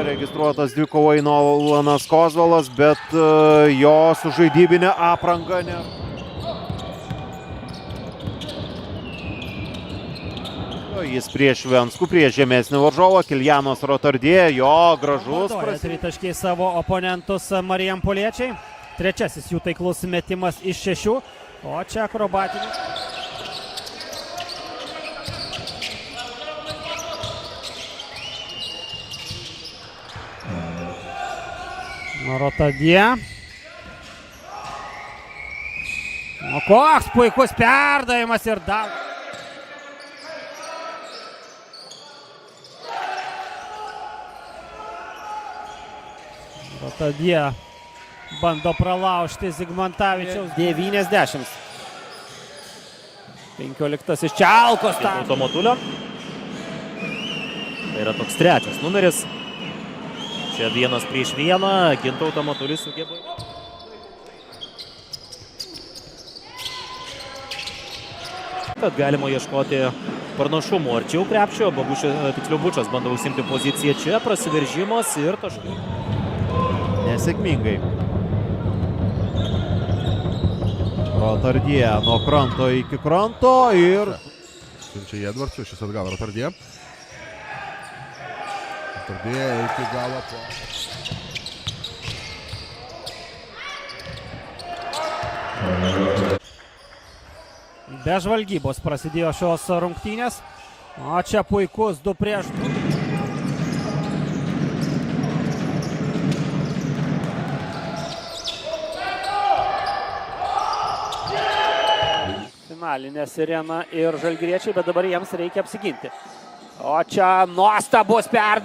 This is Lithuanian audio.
registruotas dvikovai Nolanas Kozvalas, bet jo sužaidybinė apranga ne. Jis prieš Venskų, prieš žemesnį varžovą, Kiljanas Rotardė, jo gražus. Tritaškiai savo oponentus marijampoliečiai. Trečiasis jų taiklus metimas iš 6, o čia akrobatinis. Rotardė. O koks puikus perdavimas ir dar. Rotardė bando pralaužti Zigmantavičiaus. 90. 15 Čelkos. Gintauto Matulio. Tai yra toks trečias numeris. Čia 1 prieš 1. Gintauto Matulis sugeba. Kad galima ieškoti pranašumų arčiau krepšio. Tiksliau Bučas bando užsimti poziciją čia. Prasiveržimas ir taškai. Nesėkmingai. Rotardė nuo kranto iki kranto ir... Siunčia į Edvardsų, šis atgavo Rotardė. Rotardė iki galo po... Be žvalgybos prasidėjo šios rungtynės. O čia puikus 2 prieš 2. Finalinė sirena ir žalgiriečiai, bet dabar jiems reikia apsiginti. O čia nuostabus perdavimas.